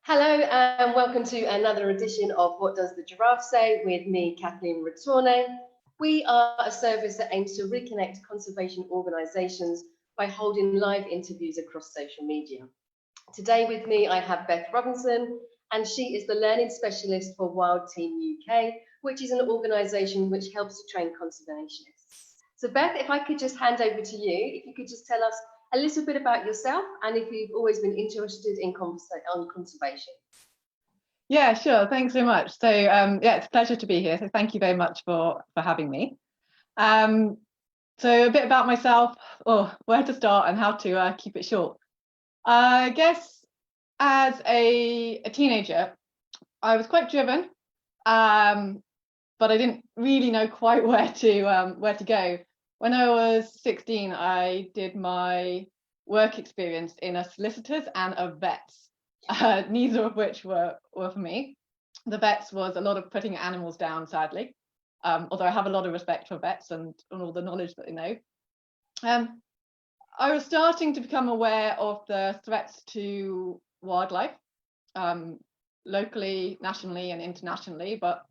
Hello and welcome to another edition of What Does the Giraffe Say with me, Kathleen Retourne. We are a service that aims to reconnect conservation organisations by holding live interviews across social media. Today with me I have Beth Robison, and she is the Learning Specialist for WildTeam UK, which is an organisation which helps to train conservationists. So Beth, if I could just hand over to you, if you could just tell us a little bit about yourself and if you've always been interested in conservation. Yeah, sure. Thanks so much. So yeah, it's a pleasure to be here. So thank you very much for having me. So a bit about myself, or where to start and how to keep it short. I guess as a teenager, I was quite driven, but I didn't really know quite where to go. When I was 16, I did my work experience in a solicitor's and a vet's. Neither of which were for me. The vets was a lot of putting animals down, sadly, although I have a lot of respect for vets and all the knowledge that they know. I was starting to become aware of the threats to wildlife, locally, nationally and internationally, but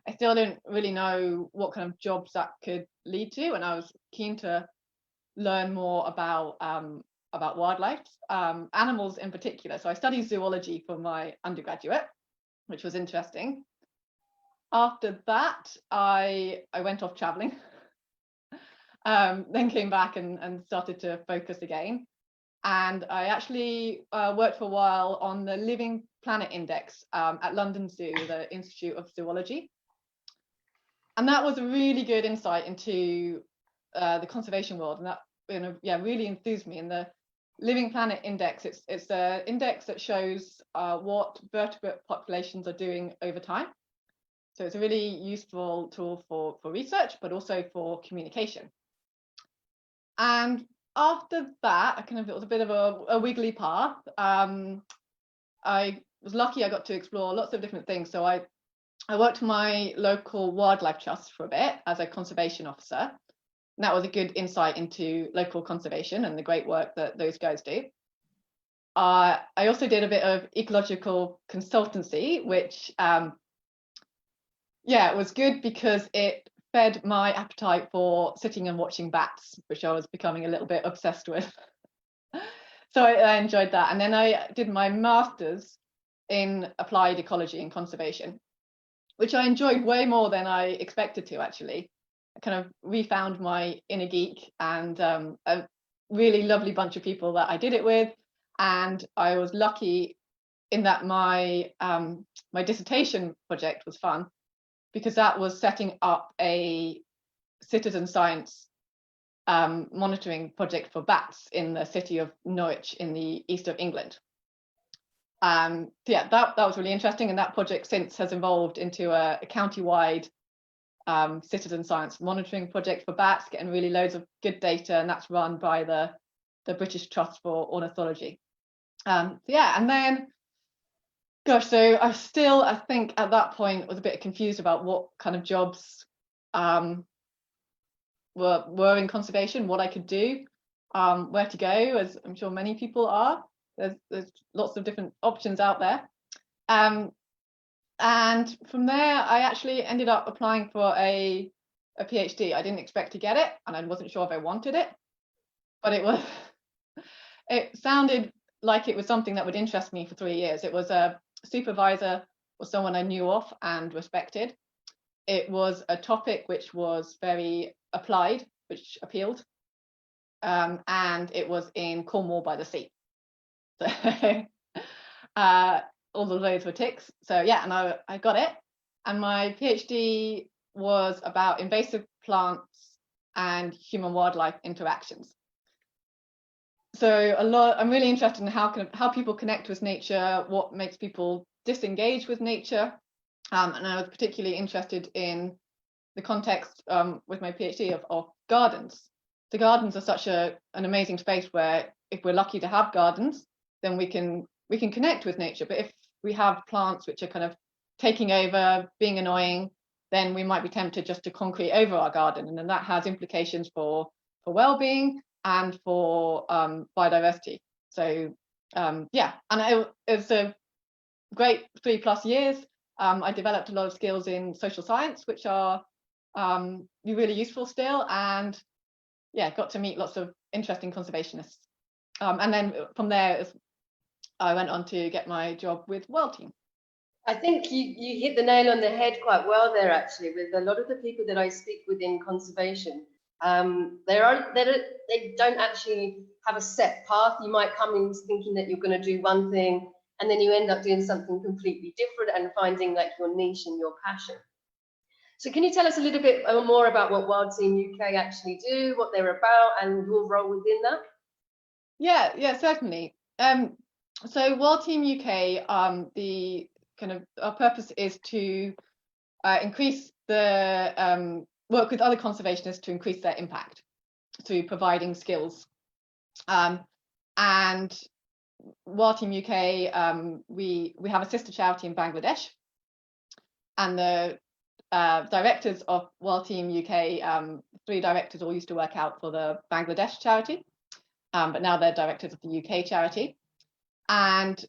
I still didn't really know what kind of jobs that could lead to, and I was keen to learn more about wildlife, animals in particular. So I studied zoology for my undergraduate, which was interesting. After that, I went off traveling, then came back and started to focus again. And I actually worked for a while on the Living Planet Index at London Zoo, the Institute of Zoology. And that was a really good insight into the conservation world, and that really enthused me. And the Living Planet Index, it's an index that shows what vertebrate populations are doing over time. So it's a really useful tool for research, but also for communication. And after that, it was a bit of a wiggly path. I was lucky I got to explore lots of different things. So I worked for my local wildlife trust for a bit as a conservation officer. And that was a good insight into local conservation and the great work that those guys do. I also did a bit of ecological consultancy, which it was good because it fed my appetite for sitting and watching bats, which I was becoming a little bit obsessed with. So I enjoyed that. And then I did my master's in applied ecology and conservation, which I enjoyed way more than I expected to, actually. I kind of refound my inner geek and a really lovely bunch of people that I did it with. And I was lucky in that my dissertation project was fun, because that was setting up a citizen science monitoring project for bats in the city of Norwich in the east of England. That was really interesting, and that project since has evolved into a county-wide citizen science monitoring project for bats, getting really loads of good data, and that's run by the British Trust for Ornithology. And then, gosh, so I think at that point was a bit confused about what kind of jobs were in conservation, what I could do, where to go, as I'm sure many people are. There's lots of different options out there. And from there, I actually ended up applying for a PhD. I didn't expect to get it, and I wasn't sure if I wanted it, but it sounded like it was something that would interest me for 3 years. It was a supervisor or someone I knew of and respected. It was a topic which was very applied, which appealed, and it was in Cornwall by the sea. So all of those were ticks. So yeah, and I got it. And my PhD was about invasive plants and human wildlife interactions. So I'm really interested in how people connect with nature, what makes people disengage with nature. And I was particularly interested in the context with my PhD of gardens. The gardens are such an amazing space where, if we're lucky to have gardens, then we can connect with nature. But if we have plants which are kind of taking over, being annoying, then we might be tempted just to concrete over our garden, and then that has implications for well-being and for biodiversity. So and it's a great 3+ years. I developed a lot of skills in social science, which are really useful still, and yeah, got to meet lots of interesting conservationists. And then from there, I went on to get my job with WildTeam. I think you hit the nail on the head quite well there, actually, with a lot of the people that I speak with in conservation. They don't actually have a set path. You might come in thinking that you're going to do one thing, and then you end up doing something completely different and finding like your niche and your passion. So can you tell us a little bit more about what WildTeam UK actually do, what they're about, and your role within that? Yeah, certainly. So WildTeam UK, the kind of our purpose is to increase the work with other conservationists to increase their impact through providing skills. And WildTeam UK, we have a sister charity in Bangladesh, and the directors of WildTeam UK, 3 directors all used to work out for the Bangladesh charity, but now they're directors of the UK charity. And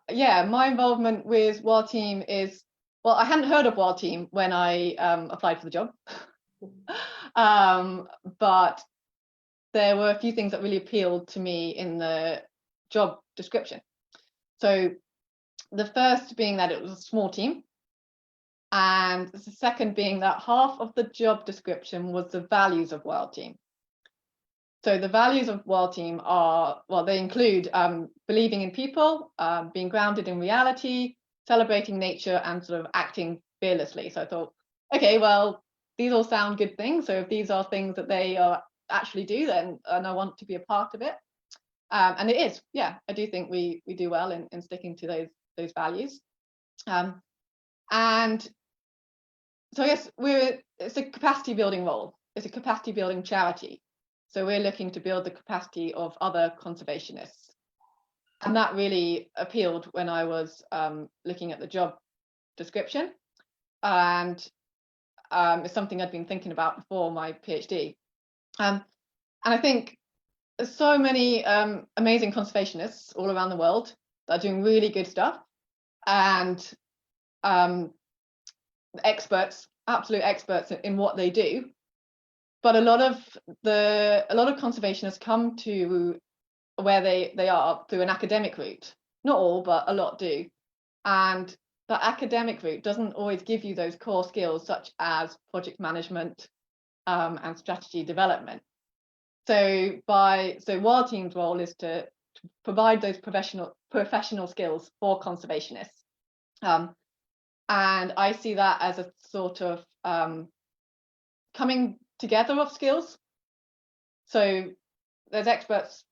yeah, my involvement with WildTeam is, well, I hadn't heard of WildTeam when I applied for the job, but there were a few things that really appealed to me in the job description. So the first being that it was a small team, and the second being that half of the job description was the values of WildTeam. So the values of WildTeam are, well, they include believing in people, being grounded in reality, celebrating nature, and sort of acting fearlessly. So I thought, okay, well, these all sound good things. So if these are things that they actually do, then and I want to be a part of it. And it is, yeah, I do think we do well in sticking to those values. And so I guess it's a capacity building role. It's a capacity building charity. So we're looking to build the capacity of other conservationists. And that really appealed when I was looking at the job description. And it's something I'd been thinking about before my PhD. And I think there's so many amazing conservationists all around the world that are doing really good stuff. And experts, absolute experts in what they do. But a lot of conservationists come to where they are through an academic route. Not all, but a lot do. And the academic route doesn't always give you those core skills such as project management and strategy development. So WildTeam's role is to provide those professional skills for conservationists. And I see that as a sort of coming together of skills. So there's experts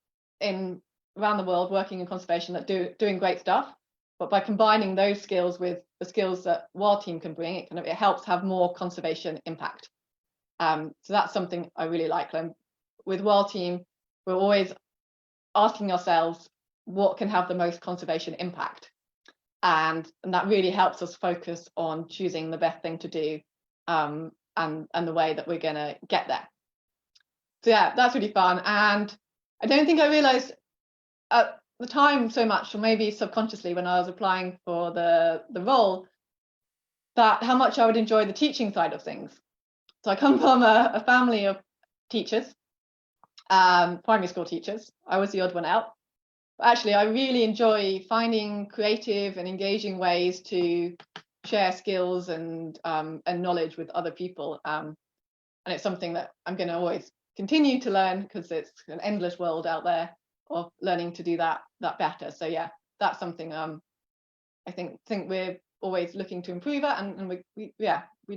around the world working in conservation that doing great stuff, but by combining those skills with the skills that WildTeam can bring, it helps have more conservation impact. So that's something I really like. With WildTeam, we're always asking ourselves what can have the most conservation impact, and that really helps us focus on choosing the best thing to do, and the way that we're going to get there. So yeah, that's really fun. And I don't think I realized at the time so much, or maybe subconsciously when I was applying for the role, that how much I would enjoy the teaching side of things. So I come from a family of teachers, primary school teachers. I was the odd one out. But actually, I really enjoy finding creative and engaging ways to share skills and knowledge with other people, and it's something that I'm going to always continue to learn, because it's an endless world out there of learning to do that better. So yeah, that's something I think we're always looking to improve at, and we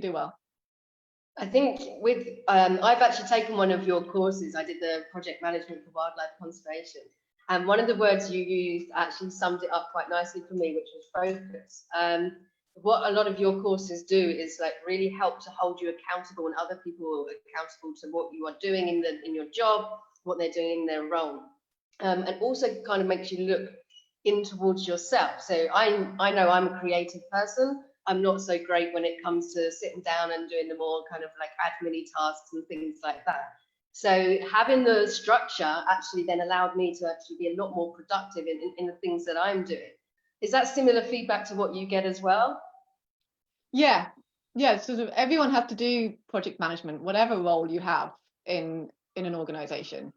do well. I think with I've actually taken one of your courses. I did the project management for wildlife conservation, and one of the words you used actually summed it up quite nicely for me, which was focus. What a lot of your courses do is like really help to hold you accountable, and other people accountable to what you are doing in your job, what they're doing in their role, and also kind of makes you look in towards yourself. So I know I'm a creative person. I'm not so great when it comes to sitting down and doing the more kind of like admin-y tasks and things like that. So having the structure actually then allowed me to actually be a lot more productive in the things that I'm doing. Is that similar feedback to what you get as well? Yeah, sort of everyone has to do project management, whatever role you have in an organization.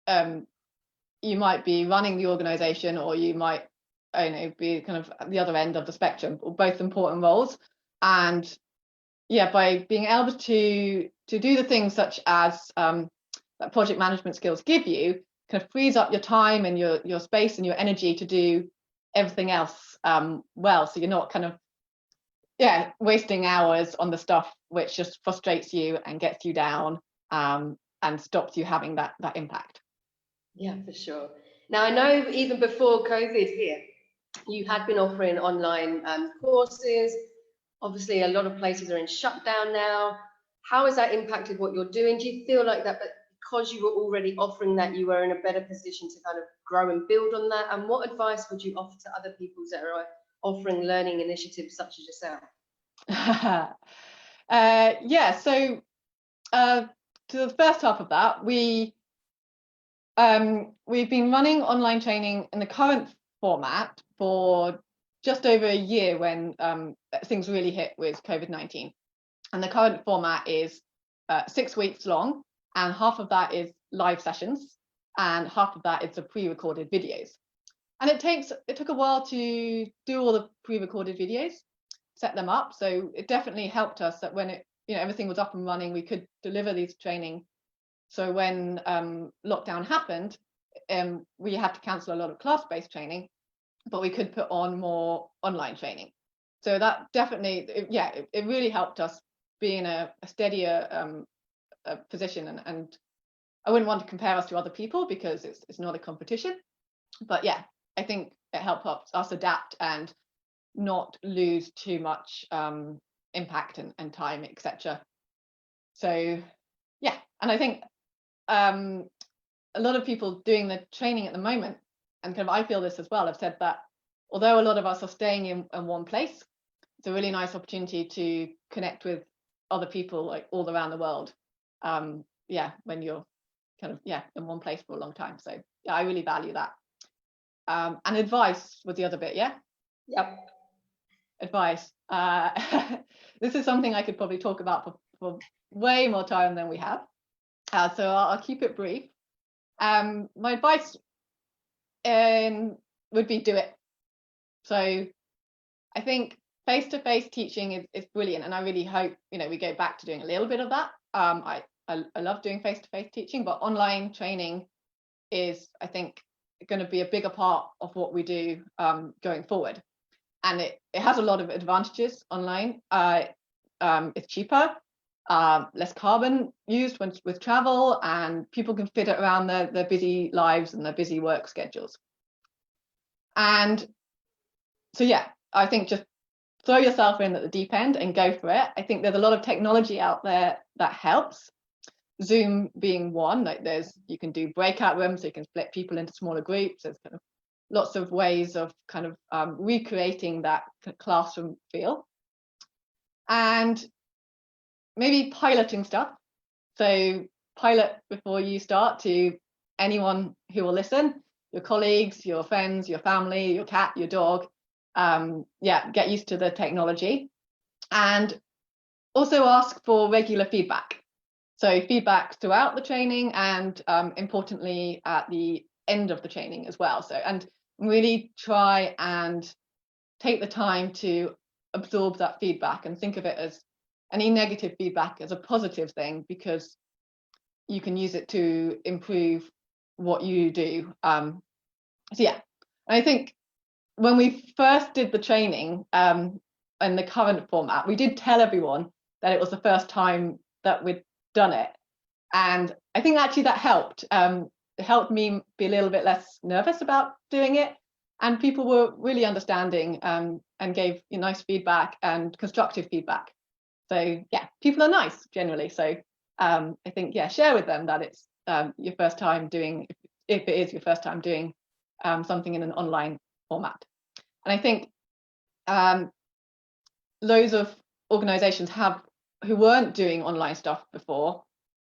You might be running the organization, or you might, be kind of at the other end of the spectrum, or both important roles. And yeah, by being able to do the things such as that project management skills give you, kind of frees up your time and your space and your energy to do everything else well. So you're not kind of wasting hours on the stuff which just frustrates you and gets you down and stops you having that impact. Yeah, for sure. Now, I know even before COVID hit, you had been offering online courses. Obviously, a lot of places are in shutdown now. How has that impacted what you're doing? Do you feel like that because you were already offering that, you were in a better position to kind of grow and build on that? And what advice would you offer to other people that are offering learning initiatives such as yourself? So to the first half of that, we've been running online training in the current format for just over a year when things really hit with COVID-19. And the current format is 6 weeks long, and half of that is live sessions, and half of that is the pre-recorded videos. And it took a while to do all the pre-recorded videos, set them up. So it definitely helped us that when everything was up and running, we could deliver these training. So when lockdown happened, we had to cancel a lot of class-based training, but we could put on more online training. So that definitely, it really helped us be in a steadier position. And I wouldn't want to compare us to other people because it's not a competition. But yeah, I think it helped us adapt and not lose too much impact and time, etc. So yeah, and I think a lot of people doing the training at the moment, and kind of I feel this as well, have said that although a lot of us are staying in one place, it's a really nice opportunity to connect with other people like all around the world. When you're kind of in one place for a long time. So yeah, I really value that. And advice was the other bit. Yep. Advice. This is something I could probably talk about for way more time than we have. So I'll keep it brief. My advice would be do it. So I think face-to-face teaching is brilliant, and I really hope we go back to doing a little bit of that. I love doing face-to-face teaching, but online training is, I think, going to be a bigger part of what we do going forward. And it has a lot of advantages online. It's cheaper, less carbon used with travel, and people can fit it around their busy lives and their busy work schedules. And so yeah, I think just throw yourself in at the deep end and go for it. I think there's a lot of technology out there that helps. Zoom being one, like you can do breakout rooms, so you can split people into smaller groups. There's kind of lots of ways of kind of recreating that classroom feel. And maybe piloting stuff. So pilot before you start to anyone who will listen, your colleagues, your friends, your family, your cat, your dog. Get used to the technology. And also ask for regular feedback. So feedback throughout the training and importantly at the end of the training as well. So, and really try and take the time to absorb that feedback and think of it as any negative feedback as a positive thing, because you can use it to improve what you do. So yeah, I think when we first did the training in the current format, we did tell everyone that it was the first time that we'd done it. And I think actually that helped. It helped me be a little bit less nervous about doing it. And people were really understanding and gave nice feedback and constructive feedback. So yeah, people are nice generally. So I think, share with them that it's your first time doing, if it is your first time doing something in an online format. And I think loads of organizations who weren't doing online stuff before,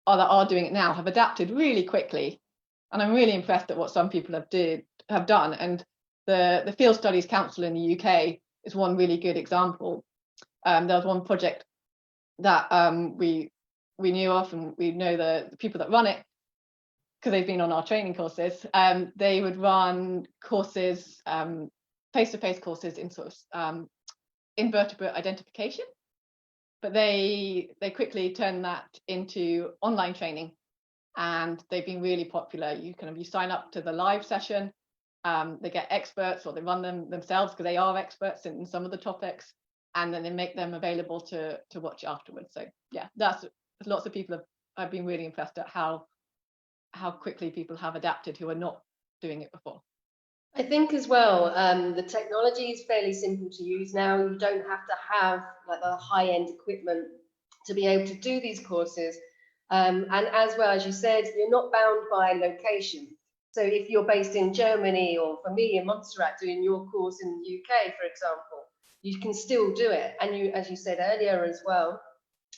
or that are doing it now, have adapted really quickly. And I'm really impressed at what some people have done. And the Field Studies Council in the UK is one really good example. There was one project that we knew of, and we know the people that run it because they've been on our training courses. They would run courses, face-to-face courses in sort of invertebrate identification, but they quickly turned that into online training, and they've been really popular. You sign up to the live session, they get experts, or they run them themselves because they are experts in some of the topics, and then they make them available to watch afterwards. So yeah, that's lots of people have been really impressed at how quickly people have adapted who are not doing it before. I think as well, the technology is fairly simple to use now. You don't have to have like the high-end equipment to be able to do these courses. And as well, as you said, you're not bound by location. So if you're based in Germany, or for me in Montserrat doing your course in the UK, for example, you can still do it. And you, as you said earlier as well,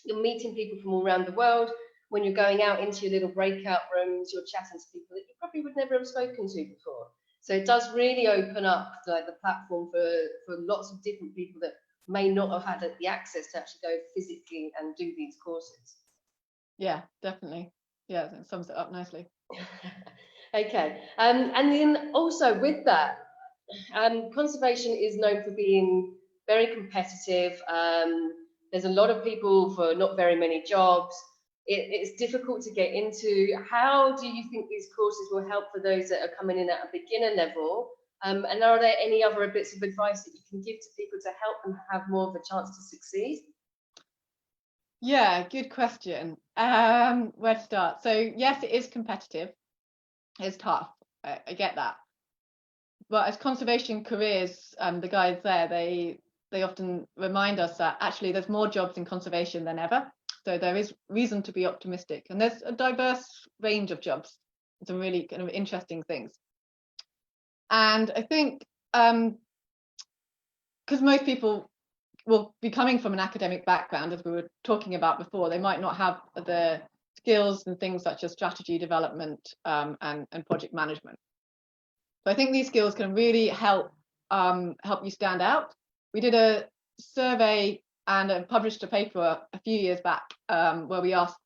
you're meeting people from all around the world. When you're going out into your little breakout rooms, you're chatting to people that you probably would never have spoken to before. So it does really open up the platform for lots of different people that may not have had the access to actually go physically and do these courses. Yeah, definitely. Yeah, that sums it up nicely. Okay, and then also with that, conservation is known for being very competitive. There's a lot of people for not very many jobs. It's difficult to get into. How do you think these courses will help for those that are coming in at a beginner level? And are there any other bits of advice that you can give to people to help them have more of a chance to succeed? Yeah, good question. Where to start? So yes, it is competitive. It's tough. I get that. But as conservation careers, the guys there, they often remind us that actually there's more jobs in conservation than ever. So there is reason to be optimistic, and there's a diverse range of jobs, some really kind of interesting things. And I think because most people will be coming from an academic background, as we were talking about before, they might not have the skills and things such as strategy development and project management. So I think these skills can really help you stand out. We did a survey and published a paper a few years back where we asked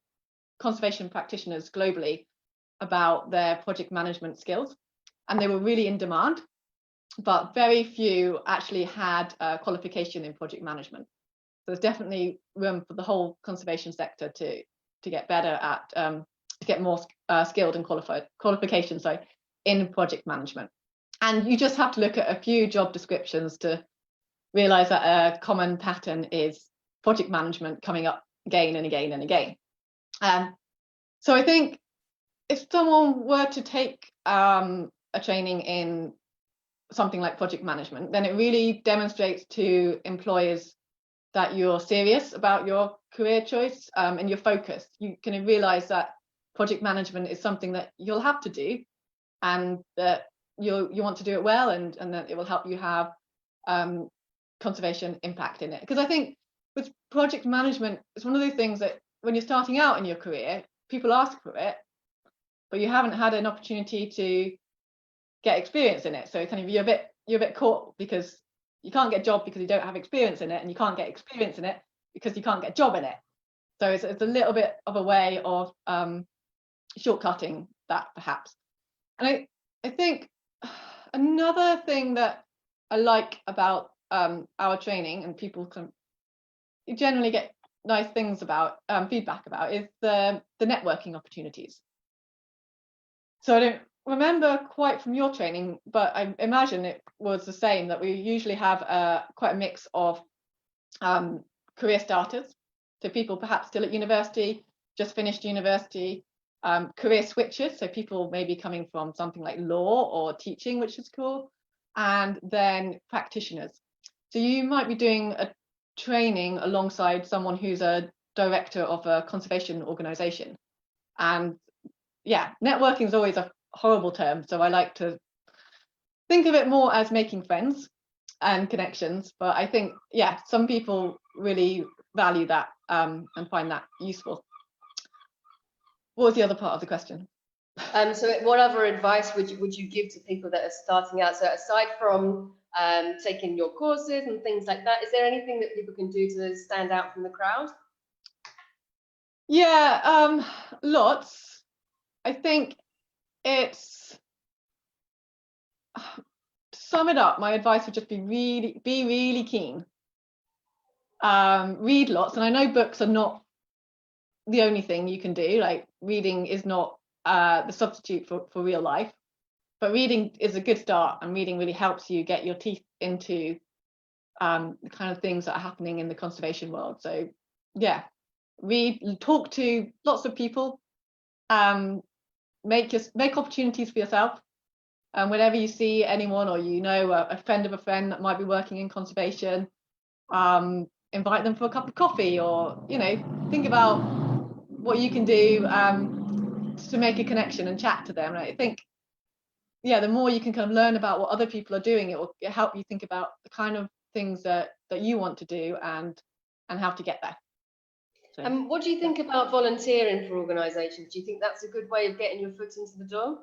conservation practitioners globally about their project management skills, and they were really in demand, but very few actually had a qualification in project management. So there's definitely room for the whole conservation sector to get better at, to get more skilled and qualifications in project management. And you just have to look at a few job descriptions to realize that a common pattern is project management coming up again and again and again. So I think if someone were to take a training in something like project management, then it really demonstrates to employers that you're serious about your career choice and your focus. You can realize that project management is something that you'll have to do, and that you want to do it well, and that it will help you have conservation impact in it. Because I think with project management, it's one of those things that when you're starting out in your career, people ask for it, but you haven't had an opportunity to get experience in it. So kind of you're a bit caught, because you can't get a job because you don't have experience in it, and you can't get experience in it because you can't get a job in it. So it's a little bit of a way of shortcutting that, perhaps. And I think another thing that I like about our training, and people can generally get nice things about, feedback about, is the networking opportunities. So I don't remember quite from your training, but I imagine it was the same, that we usually have quite a mix of career starters, so people perhaps still at university, just finished university, career switchers, so people maybe coming from something like law or teaching, which is cool, and then practitioners. So you might be doing a training alongside someone who's a director of a conservation organization. And yeah, networking is always a horrible term, so I like to think of it more as making friends and connections. But I think, yeah, some people really value that and find that useful. What was the other part of the question? So what other advice would you give to people that are starting out? So aside from taking your courses and things like that, is there anything that people can do to stand out from the crowd? Yeah, lots. I think it's, to sum it up, my advice would just be really keen. Read lots, and I know books are not the only thing you can do. Like, reading is not the substitute for real life, but reading is a good start, and reading really helps you get your teeth into the kind of things that are happening in the conservation world. So yeah, read, talk to lots of people, make opportunities for yourself. Whenever you see anyone, or you know a friend of a friend that might be working in conservation, invite them for a cup of coffee, or think about what you can do to make a connection and chat to them. And I think, yeah, the more you can kind of learn about what other people are doing, it will help you think about the kind of things that you want to do, and how to get there. So, What do you think about volunteering for organisations? Do you think that's a good way of getting your foot into the door?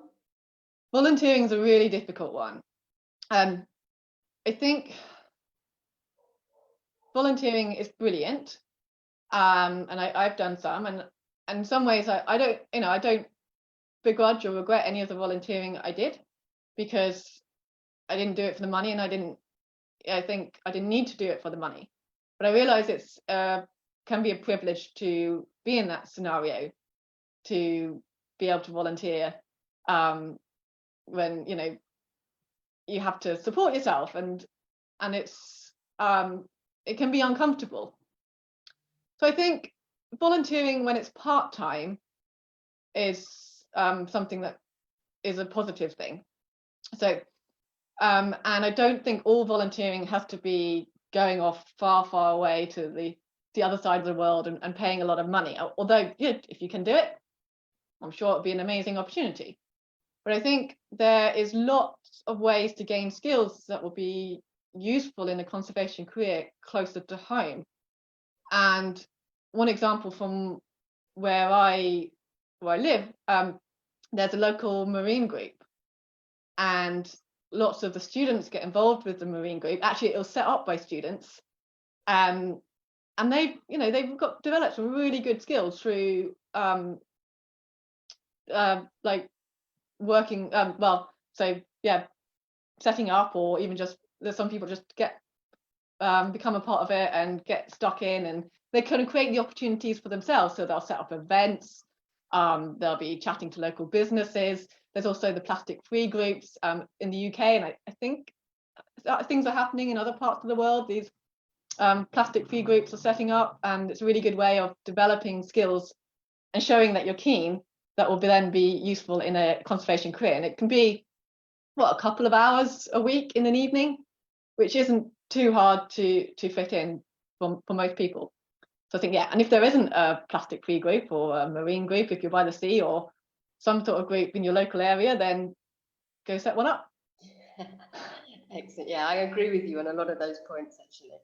volunteering is a really difficult one. I think volunteering is brilliant, and I've done some, and in some ways I don't begrudge or regret any of the volunteering I did, because I didn't do it for the money, and I think I didn't need to do it for the money. But I realize it's can be a privilege to be in that scenario, to be able to volunteer when you have to support yourself, and it's it can be uncomfortable. So I think volunteering when it's part-time is something that is a positive thing. So and I don't think all volunteering has to be going off far away to the other side of the world and paying a lot of money. Although, yeah, if you can do it, I'm sure it'd be an amazing opportunity. But I think there is lots of ways to gain skills that will be useful in a conservation career closer to home. And one example from where I live, there's a local marine group, and lots of the students get involved with the marine group. Actually, it was set up by students, and they've developed some really good skills through like working setting up, or even just, there's some people just get become a part of it and get stuck in, and they kind of create the opportunities for themselves. So they'll set up events, they'll be chatting to local businesses. There's also the plastic-free groups in the UK, and I think things are happening in other parts of the world. These plastic-free groups are setting up, and it's a really good way of developing skills and showing that you're keen, that will then be useful in a conservation career. And it can be a couple of hours a week in an evening, which isn't too hard to fit in for most people. So I think, yeah, and if there isn't a plastic-free group or a marine group, if you're by the sea, or some sort of group in your local area, then go set one up. Excellent. Yeah, I agree with you on a lot of those points, actually.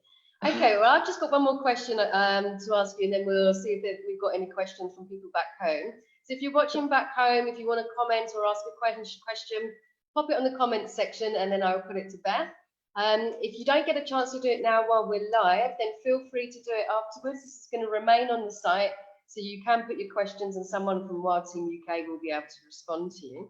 Okay, well, I've just got one more question to ask you, and then we'll see if we've got any questions from people back home. So if you're watching back home, if you want to comment or ask a question, pop it on the comments section, and then I'll put it to Beth. If you don't get a chance to do it now while we're live, then feel free to do it afterwards. This is going to remain on the site, so you can put your questions, and someone from WildTeam UK will be able to respond to you.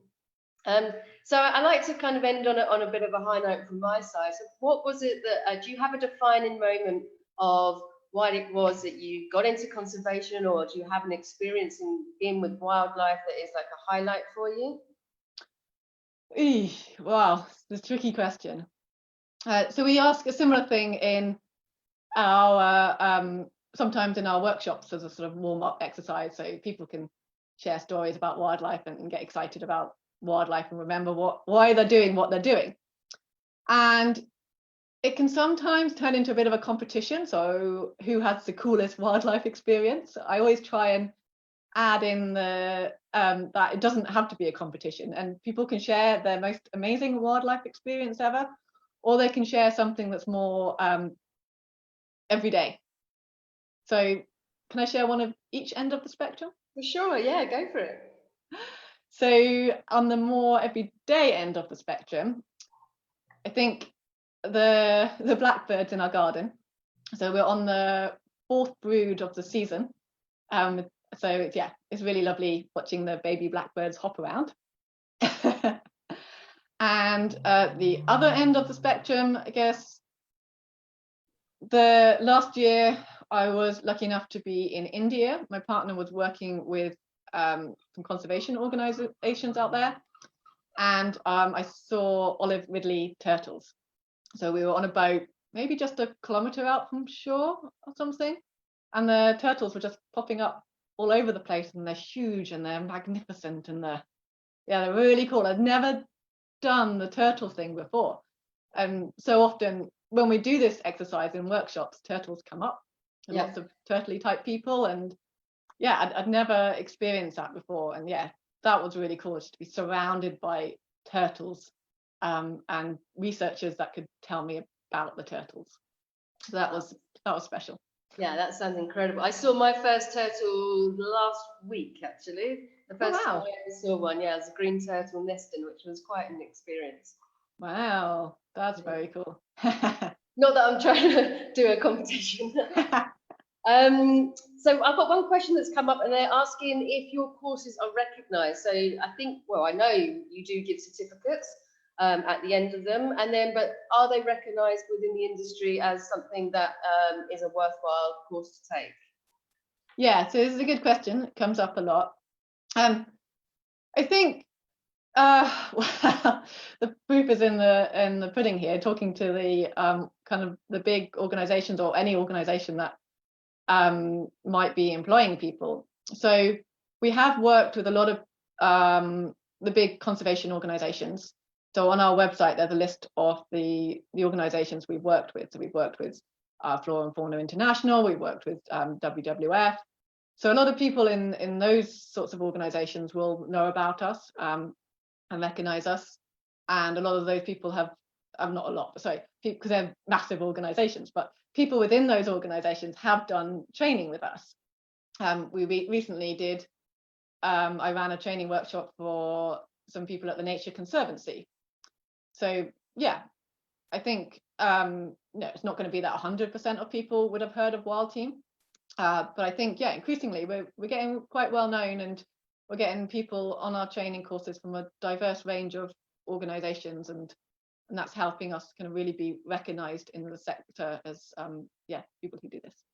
So I like to kind of end on a bit of a high note from my side. So what was it that, do you have a defining moment of what it was that you got into conservation, or do you have an experience in being with wildlife that is like a highlight for you? Wow, it's a tricky question. So we ask a similar thing in our sometimes in our workshops as a sort of warm-up exercise, so people can share stories about wildlife and get excited about wildlife and remember why they're doing what they're doing. And it can sometimes turn into a bit of a competition, so who has the coolest wildlife experience. I always try and add in the that it doesn't have to be a competition, and people can share their most amazing wildlife experience ever, or they can share something that's more everyday. So can I share one of each end of the spectrum? For sure, yeah, go for it. So on the more everyday end of the spectrum, I think the blackbirds in our garden. So we're on the 4th brood of the season. So it's really lovely watching the baby blackbirds hop around. And the other end of the spectrum, I guess, the last year I was lucky enough to be in India. My partner was working with some conservation organizations out there, and I saw olive ridley turtles. So we were on a boat, maybe just a kilometre out from shore or something, and the turtles were just popping up all over the place, and they're huge and they're magnificent, and they're really cool. I'd never done the turtle thing before, and so often when we do this exercise in workshops, turtles come up, and lots of turtley type people, and I'd never experienced that before, and that was really cool, just to be surrounded by turtles, and researchers that could tell me about the turtles. So that was special. Yeah, that sounds incredible. I saw my first turtle last week, actually. The first time I ever saw one, it was a green turtle nesting, which was quite an experience. Wow, that's very cool. Not that I'm trying to do a competition. So I've got one question that's come up, and they're asking if your courses are recognised. So I think, I know you do give certificates at the end of them, but are they recognised within the industry as something that is a worthwhile course to take? Yeah, so this is a good question. It comes up a lot. I think the proof is in the pudding here. Talking to the kind of the big organisations, or any organisation that might be employing people. So we have worked with a lot of the big conservation organisations. So on our website, there's a list of the organisations we've worked with. So we've worked with Flora and Fauna International, we've worked with WWF. So a lot of people in those sorts of organisations will know about us and recognise us. And a lot of those people have not a lot, sorry, because they're massive organisations, but people within those organisations have done training with us. We recently did, I ran a training workshop for some people at the Nature Conservancy. So I think it's not going to be that 100% of people would have heard of WildTeam, but I think increasingly we're getting quite well known, and we're getting people on our training courses from a diverse range of organisations, and that's helping us kind of really be recognised in the sector as people who do this.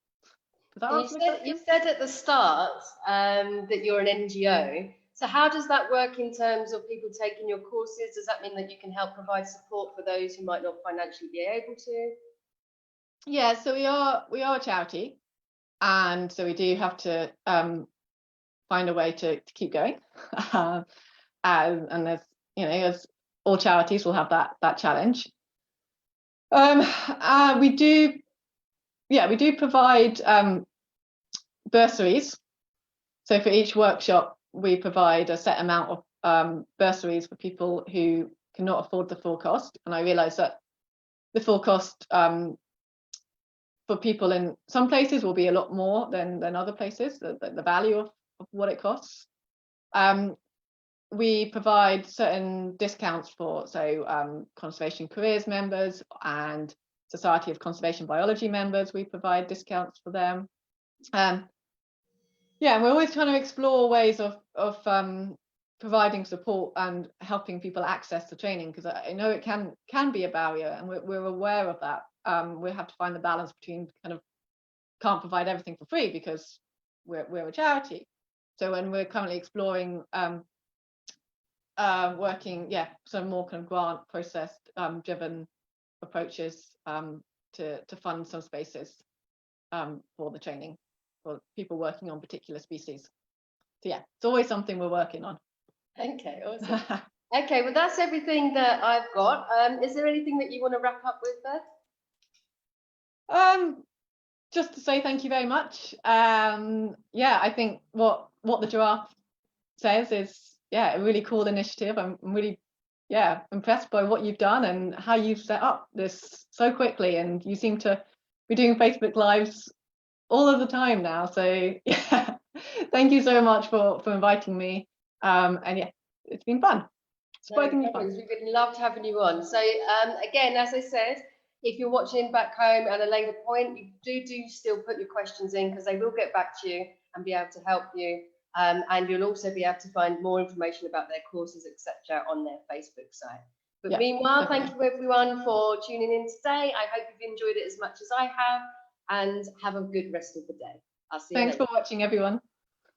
You said at the start that you're an NGO. So how does that work in terms of people taking your courses? Does that mean that you can help provide support for those who might not financially be able to? Yeah, so we are a charity, and so we do have to find a way to keep going. And there's, as all charities will have that challenge. We do provide bursaries. So for each workshop, we provide a set amount of bursaries for people who cannot afford the full cost. And I realise that the full cost for people in some places will be a lot more than other places, the value of what it costs. We provide certain discounts for, Conservation Careers members and Society of Conservation Biology members. We provide discounts for them. We're always trying to explore ways of providing support and helping people access the training, because I know it can be a barrier, and we're aware of that. We have to find the balance between can't provide everything for free because we're a charity. So when we're currently exploring working some more kind of grant process driven approaches to fund some spaces for the training for people working on particular species. So it's always something we're working on. Okay, awesome. Okay, well that's everything that I've got. Is there anything that you want to wrap up with, Beth? Just to say thank you very much. I think what the Giraffe says is a really cool initiative. I'm really impressed by what you've done and how you've set up this so quickly, and you seem to be doing Facebook Lives all of the time now. So thank you so much for inviting me. And it's been fun. No Surprisingly fun. problems. We've been loved having you on. So again, as I said, if you're watching back home at a later point, you do still put your questions in, because they will get back to you and be able to help you. And you'll also be able to find more information about their courses, etc., on their Facebook site. But Yeah, meanwhile, definitely. thank you everyone for tuning in today. I hope you've enjoyed it as much as I have, and have a good rest of the day. I'll see you Thanks later. for watching, everyone.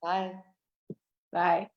Bye. Bye.